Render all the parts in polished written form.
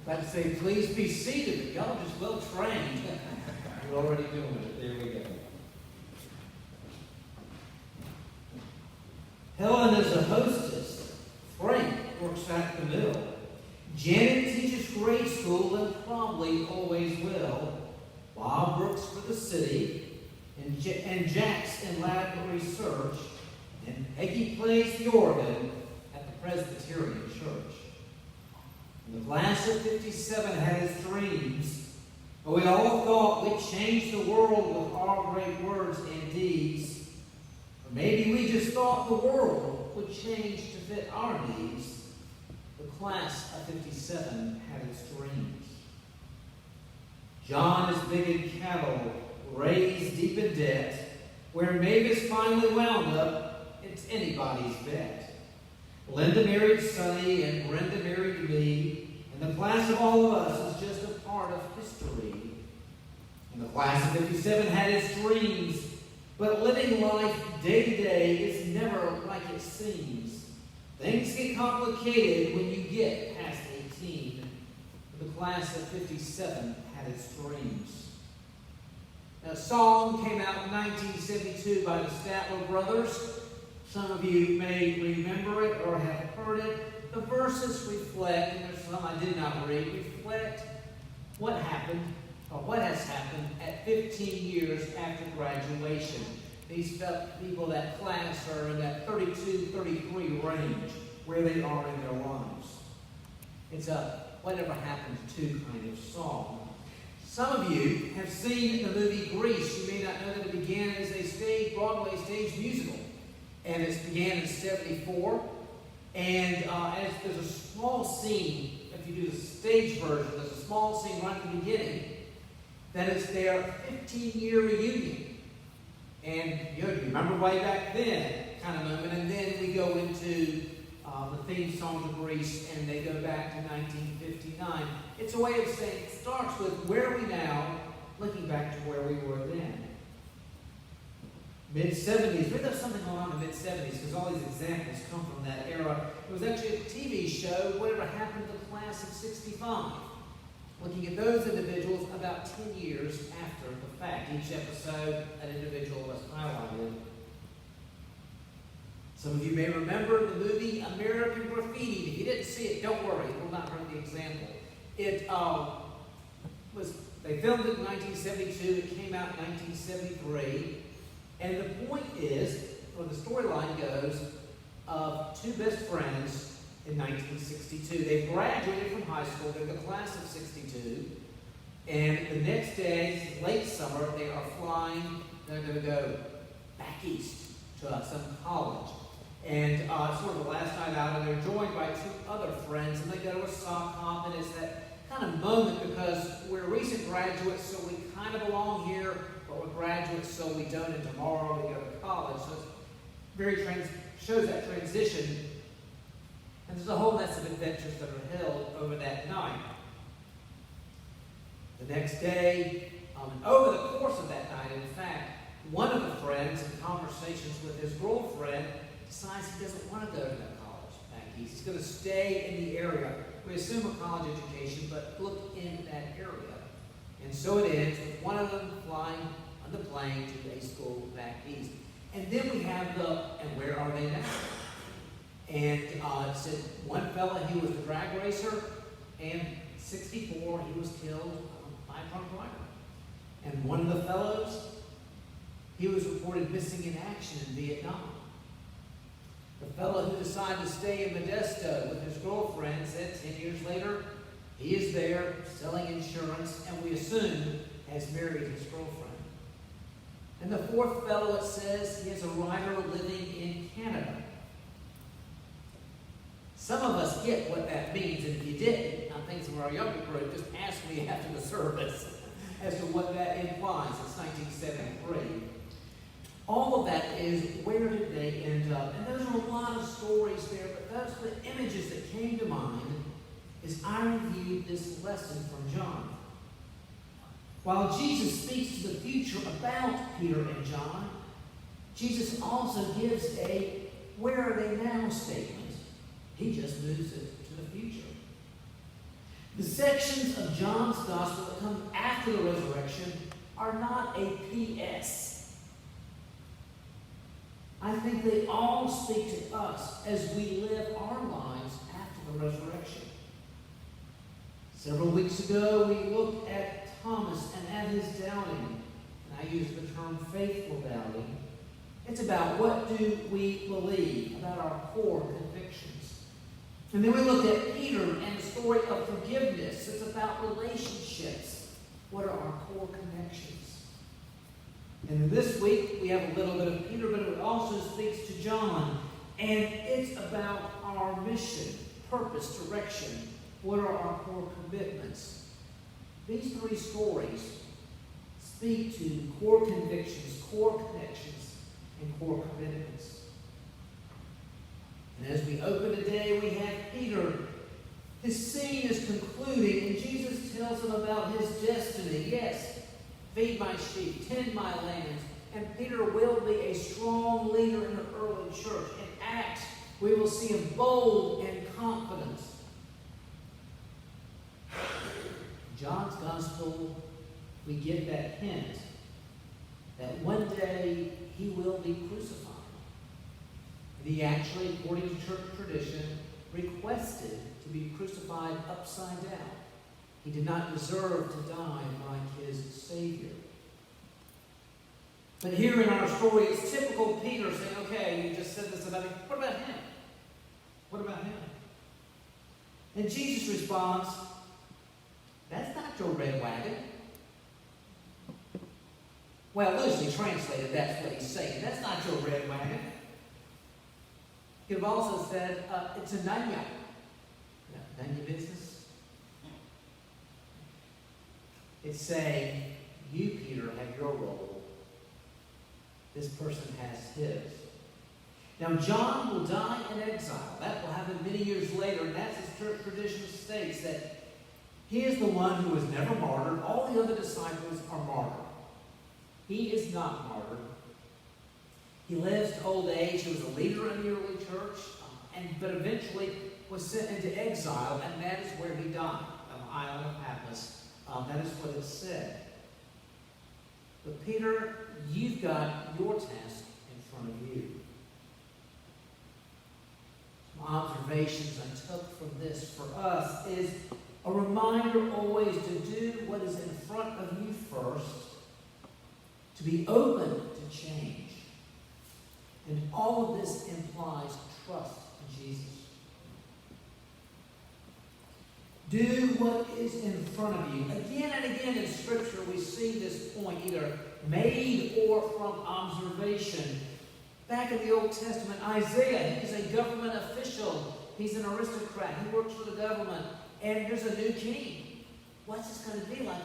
About to say, please be seated. Y'all just well trained. You're already doing it. There we go. Helen is a hostess. Frank works at the mill. Janet teaches grade school and probably always will. Bob works for the city. And Jack's in lab research. And Peggy plays the organ at the Presbyterian Church. And the class of 57 had its dreams. But we all thought we'd change the world with our great words and deeds. Or maybe we just thought the world would change to fit our needs. The class of 57 had its dreams. John is big in cattle, raised deep in debt. Where Mavis finally wound up, it's anybody's bet. Linda married Sonny and Brenda married me. And the class of all of us is just a part of history. And the class of 57 had its dreams. But living life day to day is never like it seems. Things get complicated when you get past 18. But the class of 57 had its dreams. Now, a song came out in 1972 by the Statler Brothers. Some of you may remember it or have heard it. The verses reflect, and there's some I did not read, reflect what happened or what has happened at 15 years after graduation. These people, that class, are in that 32, 33 range where they are in their lives. It's a whatever happened to kind of song. Some of you have seen the movie Grease. You may not know that it began as a Broadway stage musical. And it began in 74. And as there's a small scene, if you do the stage version, there's a small scene right at the beginning that is their 15-year reunion. And you remember way back then kind of moment. And then we go into the theme song of Grease, and they go back to 1959. It's a way of saying it starts with where are we now, looking back to where we were then. Mid-70s. There's something going on in the mid-70s because all these examples come from that era. It was actually a TV show, Whatever Happened to the Class of 65. Looking at those individuals about 10 years after the fact. Each episode, an individual was highlighted. Some of you may remember the movie American Graffiti. If you didn't see it, don't worry. We'll not run the example. They filmed it in 1972. It came out in 1973. And the point is, or the storyline goes, of two best friends in 1962. They graduated from high school. They're the class of 62. And the next day, late summer, they are flying. They're going to go back east to some college. And it's sort of the last night out, and they're joined by two other friends. And they go to a sock hop, and it's that kind of moment because we're recent graduates, so we kind of belong here. But we're graduates, so we don't, and tomorrow we go to college. So it's shows that transition. And there's a whole mess of adventures that are held over that night. The next day, over the course of that night, in fact, one of the friends, in conversations with his girlfriend, decides he doesn't want to go to that college back east. He's going to stay in the area. We assume a college education, but look in that area. And so it ends with one of them flying on the plane to a school back east. And then we have and where are they now? And it said one fella, he was the drag racer, and 64, he was killed by a drunk driver. And one of the fellows, he was reported missing in action in Vietnam. The fellow who decided to stay in Modesto with his girlfriend said 10 years later, he is there selling insurance, and we assume has married his girlfriend. And the fourth fellow, it says, he is a writer living in Canada. Some of us get what that means, and if you didn't, I think some of our younger group just asked me after the service as to what that implies. It's 1973. All of that is, where did they end up? And there's a lot of stories there, but those are the images that came to mind as I reviewed this lesson from John. While Jesus speaks to the future about Peter and John, Jesus also gives a where are they now statement. He just moves it to the future. The sections of John's Gospel that come after the resurrection are not a PS. I think they all speak to us as we live our lives after the resurrection. Several weeks ago, we looked at Thomas and at his doubting. And I use the term faithful doubting. It's about what do we believe, about our core convictions. And then we looked at Peter and the story of forgiveness. It's about relationships. What are our core connections? And this week, we have a little bit of Peter, but it also speaks to John. And it's about our mission, purpose, direction. What are our core commitments? These three stories speak to core convictions, core connections, and core commitments. And as we open today, we have Peter. His scene is concluding, and Jesus tells him about his destiny. Yes, feed my sheep, tend my lambs. And Peter will be a strong leader in the early church. In Acts, we will see him bold and confident. John's Gospel, we get that hint that one day he will be crucified. And he actually, according to church tradition, requested to be crucified upside down. He did not deserve to die like his Savior. But here in our story, it's typical Peter saying, okay, you just said this about him. What about him? What about him? And Jesus responds, that's not your red wagon. Well, loosely translated, that's what he's saying. That's not your red wagon. He could have also said, it's a Nanya. Nanya business. It's saying, you, Peter, have your role. This person has his. Now, John will die in exile. That will happen many years later, and that's his church tradition states that he is the one who was never martyred. All the other disciples are martyred. He is not martyred. He lives to old age. He was a leader in the early church, but eventually was sent into exile, and that is where he died, on the island of Patmos. That is what it said. But Peter, you've got your task in front of you. Some observations I took from this for us is a reminder always to do what is in front of you first, to be open to change. And all of this implies trust in Jesus. Do what is in front of you. Again and again in Scripture we see this point either made or from observation. Back in the Old Testament, Isaiah, he's a government official. He's an aristocrat. He works for the government. And there's a new king. What's this going to be like?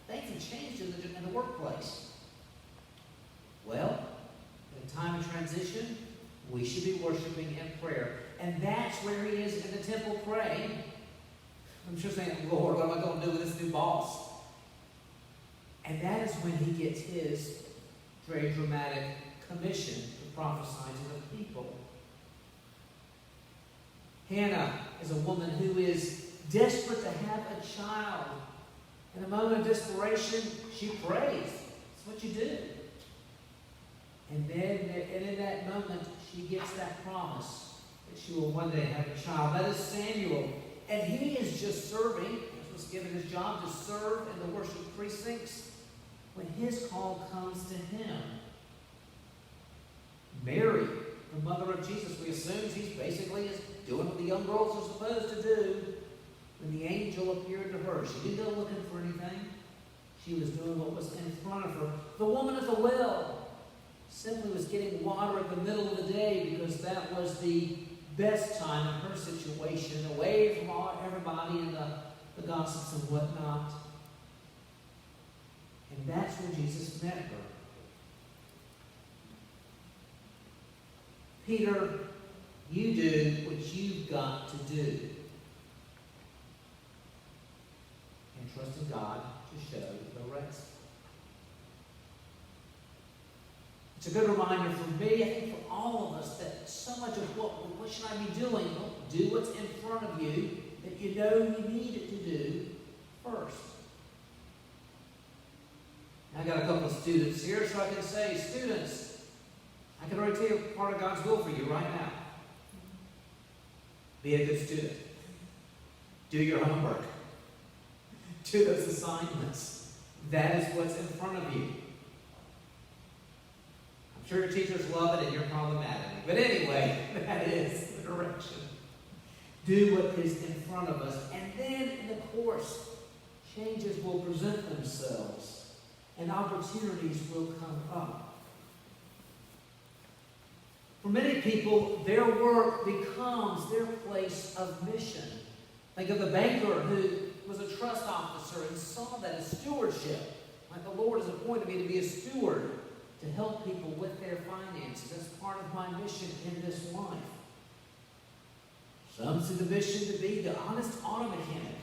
Things have changed in the workplace. Well, in a time of transition, we should be worshiping in prayer. And that's where he is in the temple praying. I'm sure saying, Lord, what am I going to do with this new boss? And that is when he gets his very dramatic commission to prophesy to the people. Hannah is a woman who is desperate to have a child. In a moment of desperation, she prays. That's what you do. And in that moment, she gets that promise that she will one day have a child. That is Samuel. And he is just serving. He was given his job to serve in the worship precincts when his call comes to him. Mary, the mother of Jesus, we assume she's basically is doing what the young girls are supposed to do. When the angel appeared to her, she didn't go looking for anything. She was doing what was in front of her. The woman at the well simply was getting water at the middle of the day because that was the best time in her situation, away from everybody and the gossips and whatnot. And that's where Jesus met her. Peter, you do what you've got to do. And trust in God to show the rest. It's a good reminder for me, I think for all of us, that so much of what should I be doing? Well, do what's in front of you that you know you need it to do. students here, so I can say, students, I can already tell you part of God's will for you right now. Be a good student. Do your homework. Do those assignments. That is what's in front of you. I'm sure your teachers love it and you're probably mad at me. But anyway, that is the direction. Do what is in front of us. And then in the course, changes will present themselves and opportunities will come up. For many people, their work becomes their place of mission. Think of the banker who was a trust officer and saw that as stewardship. Like the Lord has appointed me to be a steward to help people with their finances. That's part of my mission in this life. Some see the mission to be the honest auto mechanic.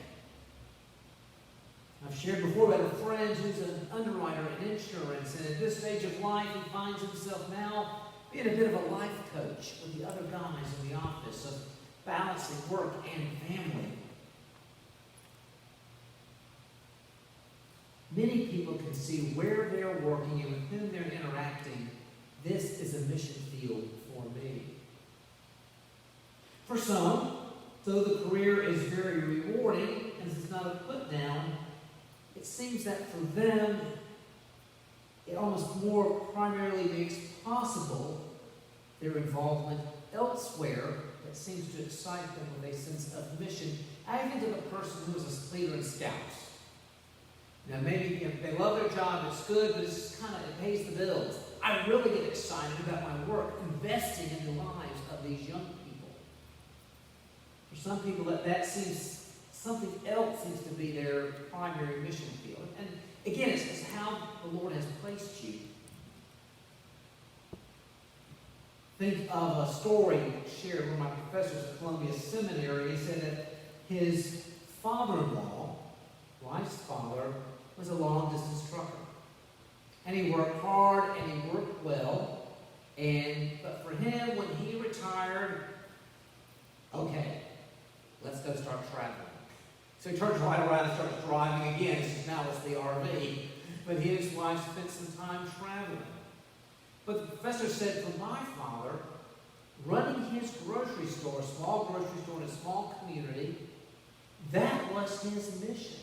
I've shared before about a friend who's an underwriter in insurance, and at this stage of life, he finds himself now being a bit of a life coach with the other guys in the office of balancing work and family. Many people can see where they're working and with whom they're interacting. This is a mission field for me. For some, though the career is very rewarding, and this is not a put down, it seems that for them, it almost more primarily makes possible their involvement elsewhere that seems to excite them with a sense of mission. I even to the person who is a leader in Scouts. Now maybe they love their job, it's good, but it's just it pays the bills. I really get excited about my work, investing in the lives of these young people. For some people, that seems, something else seems to be their primary mission field. And again, it's how the Lord has placed you. Think of a story shared with my professors at Columbia Seminary. He said that his father-in-law, wife's father, was a long-distance trucker. And he worked hard and he worked well. But for him, when he retired, okay, let's go start traveling. So he turns right around and starts driving again. Now it's the RV. But his wife spent some time traveling. But the professor said, for my father, running his grocery store, a small grocery store in a small community, that was his mission.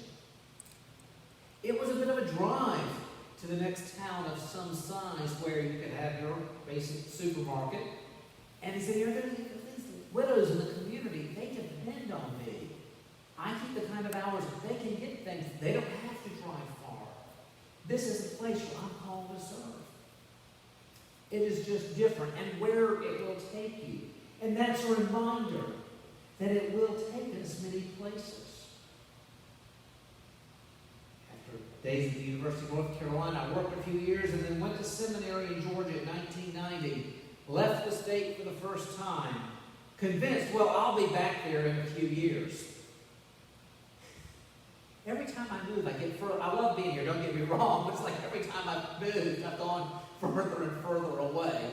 It was a bit of a drive to the next town of some size where you could have your basic supermarket. And he said, these widows in the community, they depend on me. I keep the kind of hours that they can get things. They don't have to drive far. This is the place where I'm called to serve. It is just different, and where it will take you. And that's a reminder that it will take us many places. After days at the University of North Carolina, I worked a few years and then went to seminary in Georgia in 1990. Left the state for the first time. Convinced, well, I'll be back there in a few years. Every time I move, I get further. I love being here, don't get me wrong, but it's like every time I've moved, I've gone further and further away.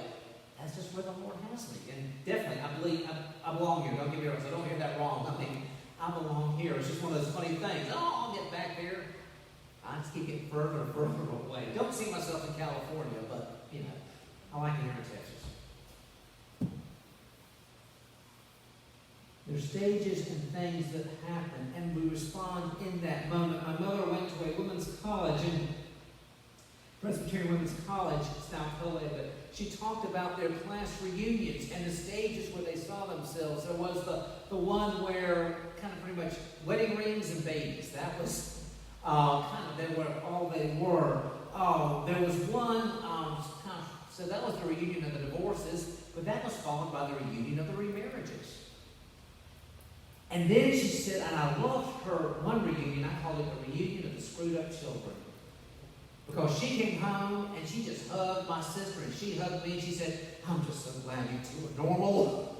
That's just where the Lord has me. And definitely, I believe I belong here. Don't get me wrong, so don't hear that wrong. I mean, I belong here. It's just one of those funny things. Oh, I'll get back there. I just keep getting further and further away. Don't see myself in California, but, I like it here in Texas. There's stages and things that happen, and we respond in that moment. My mother went to a women's college, Presbyterian Women's College, South Carolina, but she talked about their class reunions and the stages where they saw themselves. There was the one where kind of pretty much wedding rings and babies. That was they were all they were. There was one, so that was the reunion of the divorces, but that was followed by the reunion of the remarriages. And then she said, and I loved her one reunion, I called it the reunion of the screwed up children. Because she came home and she just hugged my sister and she hugged me and she said, I'm just so glad you two are normal.